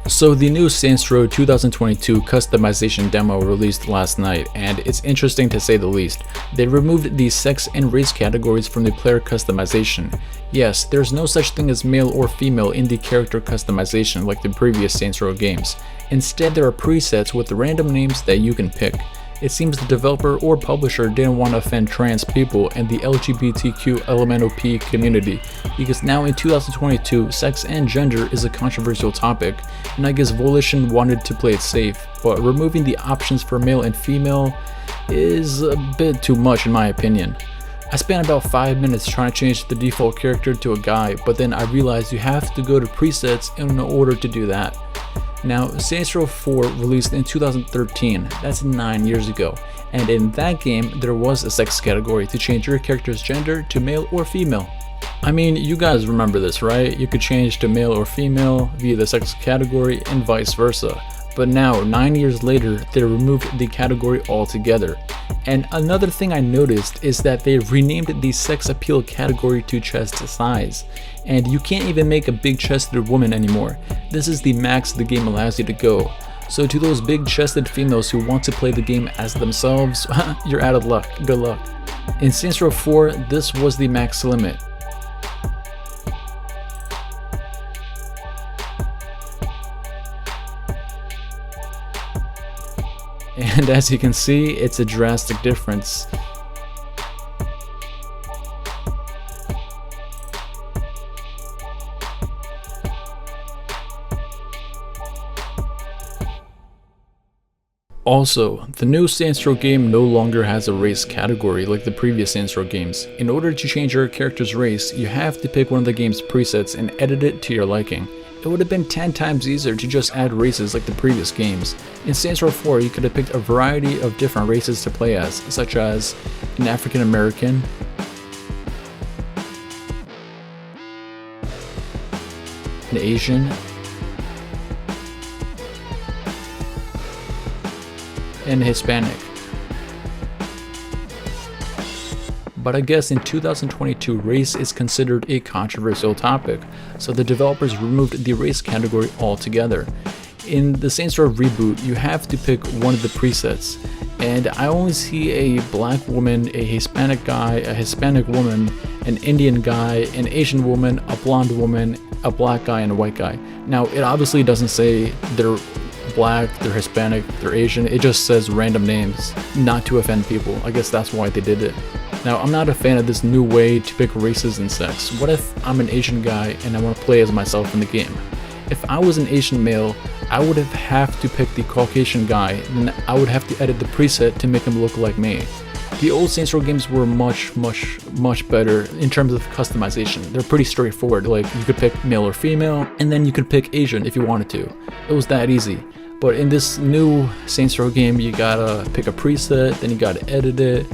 So the new Saints Row 2022 customization demo released last night, and it's interesting to say the least. They removed the sex and race categories from the player customization. Yes, there's no such thing as male or female in the character customization like the previous Saints Row games. Instead, there are presets with random names that you can pick. It seems the developer or publisher didn't want to offend trans people and the LGBTQ LMNOP community, because now in 2022, sex and gender is a controversial topic, and I guess Volition wanted to play it safe, but removing the options for male and female is a bit too much in my opinion. I spent about 5 minutes trying to change the default character to a guy, but then I realized you have to go to presets in order to do that. Now, Saints Row 4 released in 2013, that's 9 years ago, and in that game there was a sex category to change your character's gender to male or female. I mean, you guys remember this, right? You could change to male or female via the sex category and vice versa. But now, 9 years later, they removed the category altogether. And another thing I noticed is that they renamed the sex appeal category to chest size. And you can't even make a big chested woman anymore. This is the max the game allows you to go. So to those big chested females who want to play the game as themselves, you're out of luck. Good luck. In Saints Row 4, this was the max limit. And as you can see, it's a drastic difference. Also, the new Saints Row game no longer has a race category like the previous Saints Row games. In order to change your character's race, you have to pick one of the game's presets and edit it to your liking. It would have been 10 times easier to just add races like the previous games. In Saints Row 4, you could have picked a variety of different races to play as, such as an African American, an Asian, and Hispanic. But I guess in 2022, race is considered a controversial topic, so the developers removed the race category altogether. In the Saints Row Reboot, you have to pick one of the presets, and I only see a black woman, a Hispanic guy, a Hispanic woman, an Indian guy, an Asian woman, a blonde woman, a black guy, and a white guy. Now, it obviously doesn't say they're black, they're Hispanic, they're Asian, it just says random names, not to offend people. I guess that's why they did it. Now, I'm not a fan of this new way to pick races and sex. What if I'm an Asian guy and I want to play as myself in the game? If I was an Asian male, I would have to pick the Caucasian guy, and I would have to edit the preset to make him look like me. The old Saints Row games were much better in terms of customization. They're pretty straightforward, like you could pick male or female, and then you could pick Asian if you wanted to. It was that easy. But in this new Saints Row game, you gotta pick a preset, then you gotta edit it,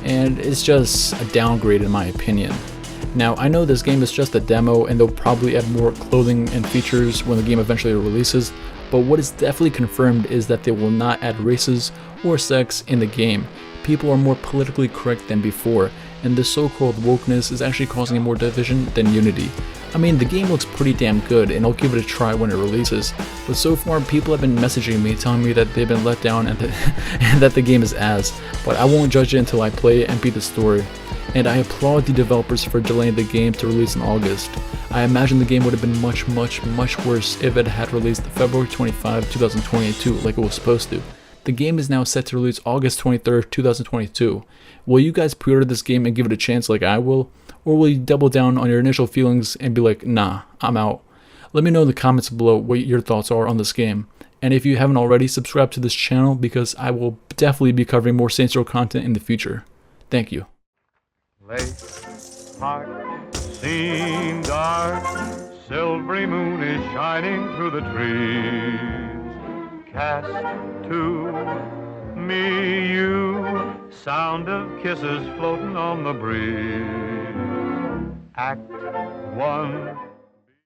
and it's just a downgrade in my opinion. Now, I know this game is just a demo and they'll probably add more clothing and features when the game eventually releases, but what is definitely confirmed is that they will not add races or sex in the game. People are more politically correct than before, and this so-called wokeness is actually causing more division than unity. I mean, the game looks pretty damn good, and I'll give it a try when it releases, but so far people have been messaging me telling me that they've been let down and that the game is ass, but I won't judge it until I play it and beat the story. And I applaud the developers for delaying the game to release in August. I imagine the game would have been much worse if it had released February 25, 2022 like it was supposed to. The game is now set to release August 23rd, 2022. Will you guys pre-order this game and give it a chance like I will? Or will you double down on your initial feelings and be like, nah, I'm out? Let me know in the comments below what your thoughts are on this game. And if you haven't already, subscribe to this channel because I will definitely be covering more Saints Row content in the future. Thank you. Lake Park seemed dark, silvery moon is shining through the trees. Cast to me you, sound of kisses floating on the breeze. Act 1